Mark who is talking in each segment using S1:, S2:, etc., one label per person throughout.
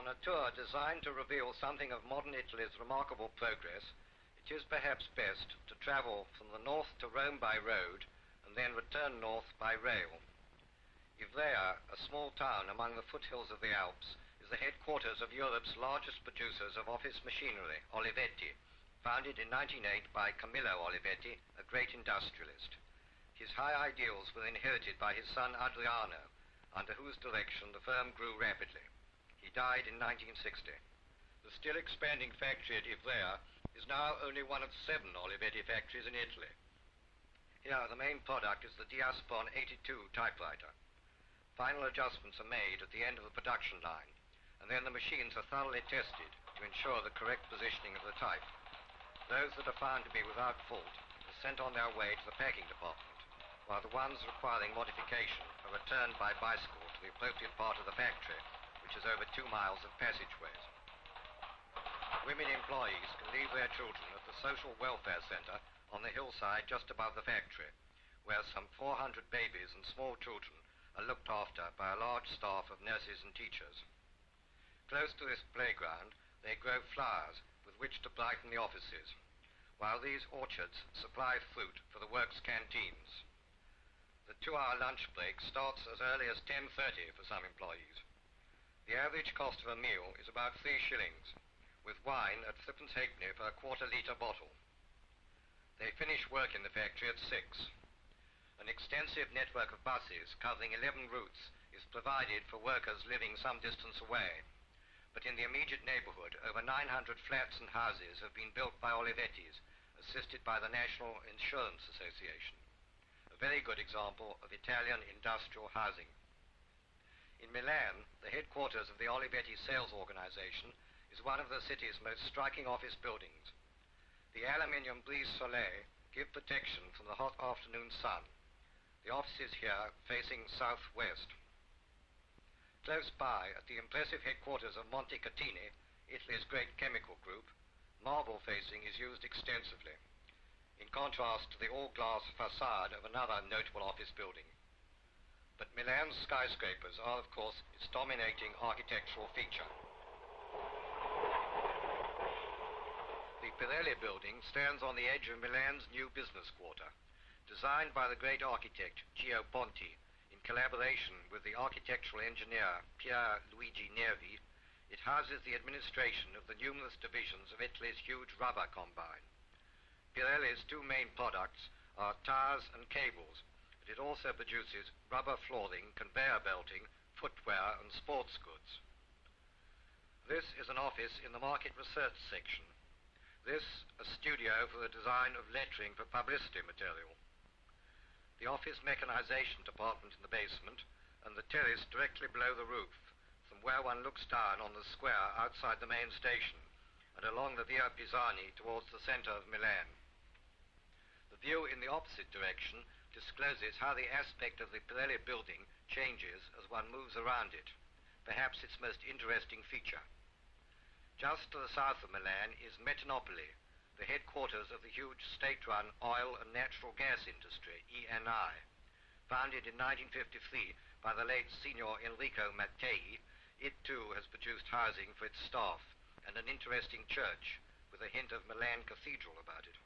S1: On a tour designed to reveal something of modern Italy's remarkable progress, it is perhaps best to travel from the north to Rome by road and then return north by rail. Ivrea, a small town among the foothills of the Alps, is the headquarters of Europe's largest producers of office machinery, Olivetti, founded in 1908 by Camillo Olivetti, a great industrialist. His high ideals were inherited by his son Adriano, under whose direction the firm grew rapidly. He died in 1960. The still expanding factory at Ivrea is now only one of 7 Olivetti factories in Italy. Here, the main product is the Diaspon 82 typewriter. Final adjustments are made at the end of the production line, and then the machines are thoroughly tested to ensure the correct positioning of the type. Those that are found to be without fault are sent on their way to the packing department, while the ones requiring modification are returned by bicycle to the appropriate part of the factory, which is over 2 miles of passageways. Women employees can leave their children at the Social Welfare Center on the hillside just above the factory, where some 400 babies and small children are looked after by a large staff of nurses and teachers. Close to this playground, they grow flowers with which to brighten the offices, while these orchards supply fruit for the works canteens. The 2-hour lunch break starts as early as 10:30 for some employees. The average cost of a meal is about 3 shillings, with wine at 3 halfpenny for a quarter-litre bottle. They finish work in the factory at 6. An extensive network of buses covering 11 routes is provided for workers living some distance away. But in the immediate neighborhood, over 900 flats and houses have been built by Olivetti's, assisted by the National Insurance Association. A very good example of Italian industrial housing. In Milan, the headquarters of the Olivetti sales organization is one of the city's most striking office buildings. The aluminium brise soleil give protection from the hot afternoon sun. The offices here facing southwest. Close by, at the impressive headquarters of Monte Catini, Italy's great chemical group, marble facing is used extensively, in contrast to the all-glass facade of another notable office building. But Milan's skyscrapers are, of course, its dominating architectural feature. The Pirelli building stands on the edge of Milan's new business quarter. Designed by the great architect Gio Ponti in collaboration with the architectural engineer Pier Luigi Nervi, it houses the administration of the numerous divisions of Italy's huge rubber combine. Pirelli's 2 main products are tires and cables, but it also produces rubber flooring, conveyor belting, footwear and sports goods. This is an office in the market research section. This, a studio for the design of lettering for publicity material. The office mechanization department in the basement, and the terrace directly below the roof, from where one looks down on the square outside the main station and along the Via Pisani towards the center of Milan. The view in the opposite direction discloses how the aspect of the Pirelli building changes as one moves around it, perhaps its most interesting feature. Just to the south of Milan is Metanopoli, the headquarters of the huge state-run oil and natural gas industry, ENI. Founded in 1953 by the late Signor Enrico Mattei, it too has produced housing for its staff and an interesting church with a hint of Milan Cathedral about it.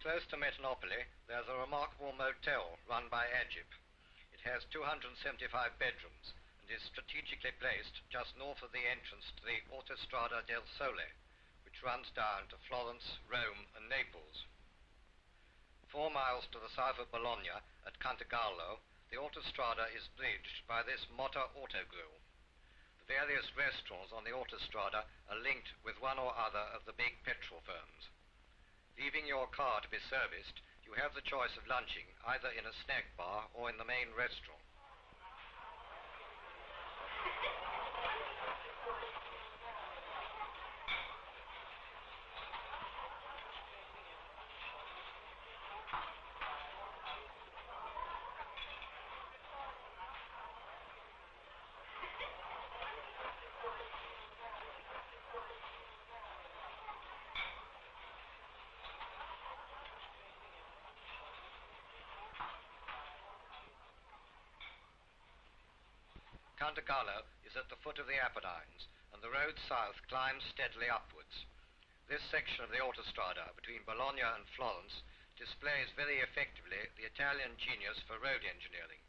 S1: Close to Metanopoli, there's a remarkable motel run by Agip. It has 275 bedrooms and is strategically placed just north of the entrance to the Autostrada del Sol, which runs down to Florence, Rome and Naples. 4 miles to the south of Bologna, at Cantagallo, the Autostrada is bridged by this Motta Autogrill. The various restaurants on the Autostrada are linked with one or other of the big petrol firms. Leaving your car to be serviced, you have the choice of lunching either in a snack bar or in the main restaurant. Monte Carlo is at the foot of the Apennines, and the road south climbs steadily upwards. This section of the Autostrada between Bologna and Florence displays very effectively the Italian genius for road engineering.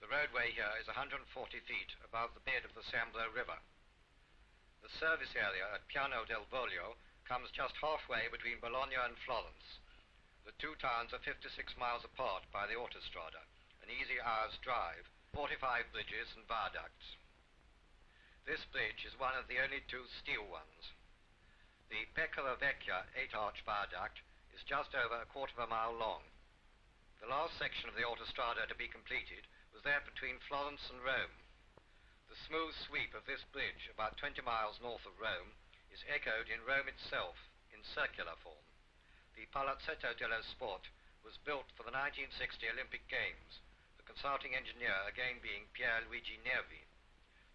S1: The roadway here is 140 feet above the bed of the Sambro River. The service area at Piano del Voglio comes just halfway between Bologna and Florence. The two towns are 56 miles apart by the Autostrada, an easy hour's drive, 45 bridges and viaducts. This bridge is one of the only two steel ones. The Peccora Vecchia 8-arch viaduct is just over a quarter of a mile long. The last section of the Autostrada to be completed was that between Florence and Rome. The smooth sweep of this bridge, about 20 miles north of Rome, is echoed in Rome itself in circular form. The Palazzetto dello Sport was built for the 1960 Olympic Games, the consulting engineer again being Pier Luigi Nervi.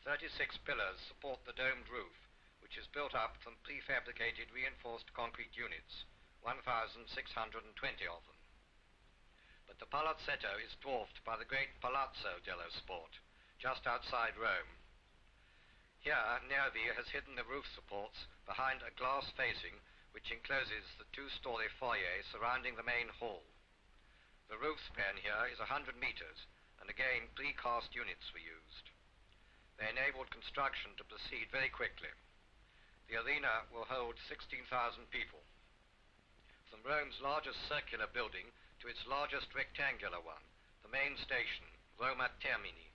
S1: 36 pillars support the domed roof, which is built up from prefabricated reinforced concrete units, 1,620 of them. But the Palazzetto is dwarfed by the great Palazzo dello Sport, just outside Rome. Here, Nervi has hidden the roof supports behind a glass facing which encloses the two-story foyer surrounding the main hall. The roof span here is 100 meters, and again precast units were used. They enabled construction to proceed very quickly. The arena will hold 16,000 people. From Rome's largest circular building to its largest rectangular one, the main station, Roma Termini.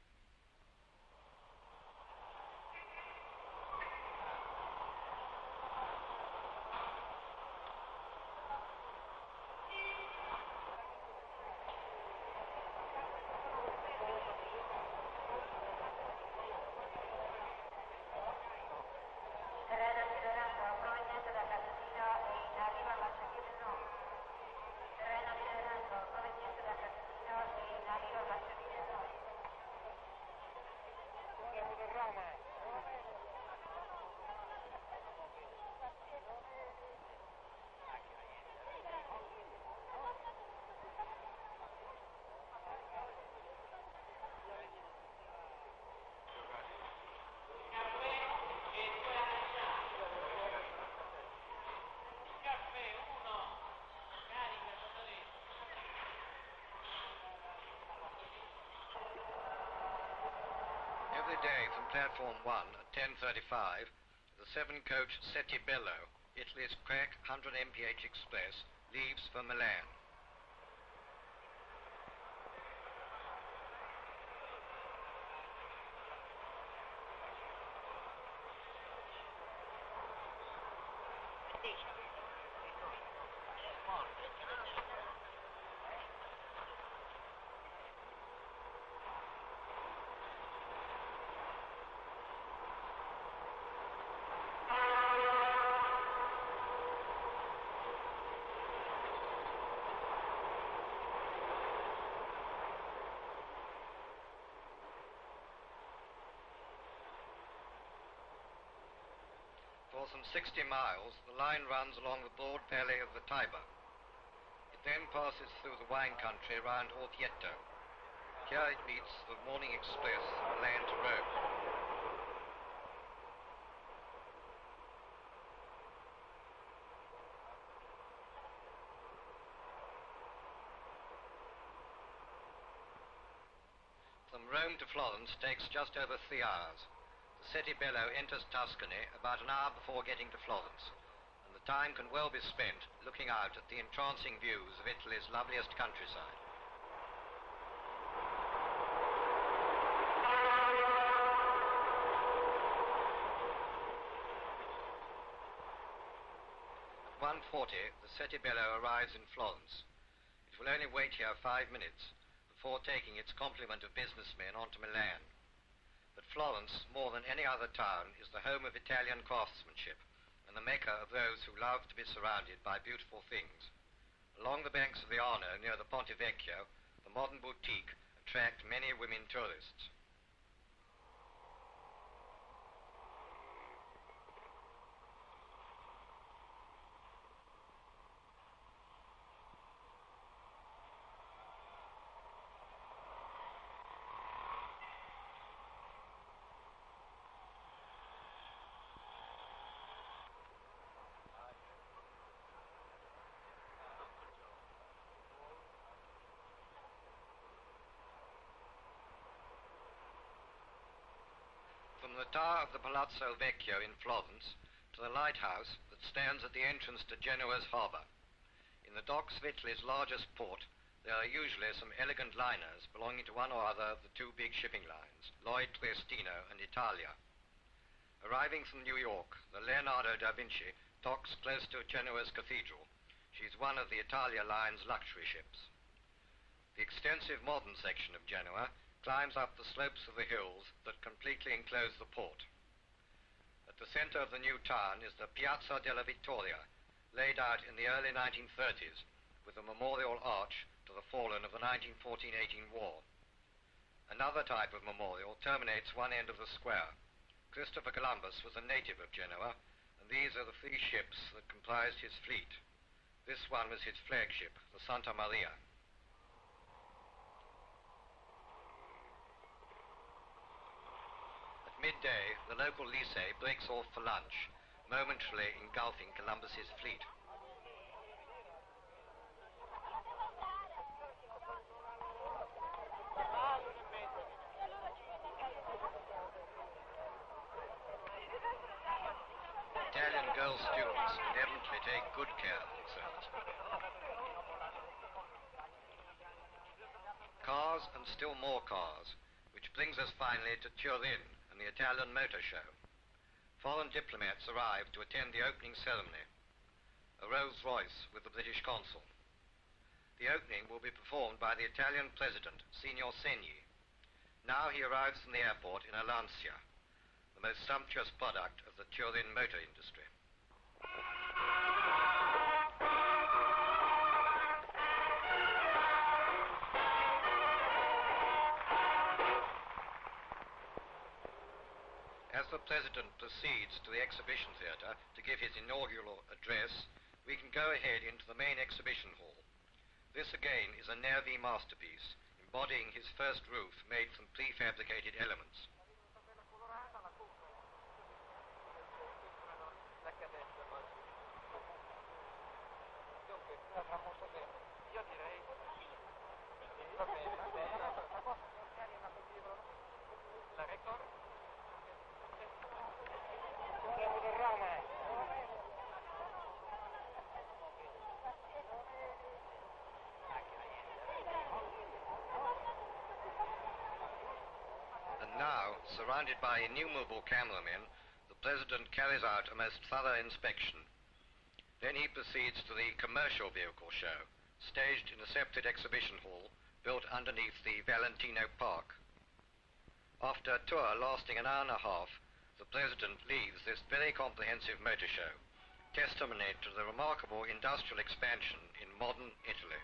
S1: Every day from platform 1 at 10:35, the 7-coach Sette Bello, Italy's crack 100 mph express, leaves for Milan. For some 60 miles, the line runs along the broad valley of the Tiber. It then passes through the wine country around Orvieto. Here it meets the morning express from Milan to Rome. From Rome to Florence takes just over 3 hours. The Sette Bello enters Tuscany about an hour before getting to Florence, and the time can well be spent looking out at the entrancing views of Italy's loveliest countryside. At 1:40, the Sette Bello arrives in Florence. It will only wait here 5 minutes before taking its complement of businessmen on to Milan. But Florence, more than any other town, is the home of Italian craftsmanship and the mecca of those who love to be surrounded by beautiful things. Along the banks of the Arno near the Ponte Vecchio, the modern boutique attract many women tourists. From the tower of the Palazzo Vecchio in Florence to the lighthouse that stands at the entrance to Genoa's harbour. In the docks of Italy's largest port, there are usually some elegant liners belonging to one or other of the two big shipping lines, Lloyd Triestino and Italia. Arriving from New York, the Leonardo da Vinci docks close to Genoa's cathedral. She's one of the Italia line's luxury ships. The extensive modern section of Genoa climbs up the slopes of the hills that completely enclose the port. At the center of the new town is the Piazza della Vittoria, laid out in the early 1930s with a memorial arch to the fallen of the 1914-18 war. Another type of memorial terminates one end of the square. Christopher Columbus was a native of Genoa, and these are the 3 ships that comprised his fleet. This one was his flagship, the Santa Maria. At midday, the local lycée breaks off for lunch, momentarily engulfing Columbus's fleet. Italian girl students evidently take good care of themselves. Cars and still more cars, which brings us finally to Turin and the Italian Motor Show. Foreign diplomats arrive to attend the opening ceremony. A Rolls Royce with the British consul. The opening will be performed by the Italian president, Signor Segni. Now he arrives from the airport in a Lancia, the most sumptuous product of the Turin motor industry. As the President proceeds to the exhibition theatre to give his inaugural address, we can go ahead into the main exhibition hall. This again is a Nervi masterpiece, embodying his first roof made from prefabricated elements. Now, surrounded by innumerable cameramen, the President carries out a most thorough inspection. Then he proceeds to the commercial vehicle show, staged in a separate exhibition hall built underneath the Valentino Park. After a tour lasting an hour and a half, the President leaves this very comprehensive motor show, testimony to the remarkable industrial expansion in modern Italy.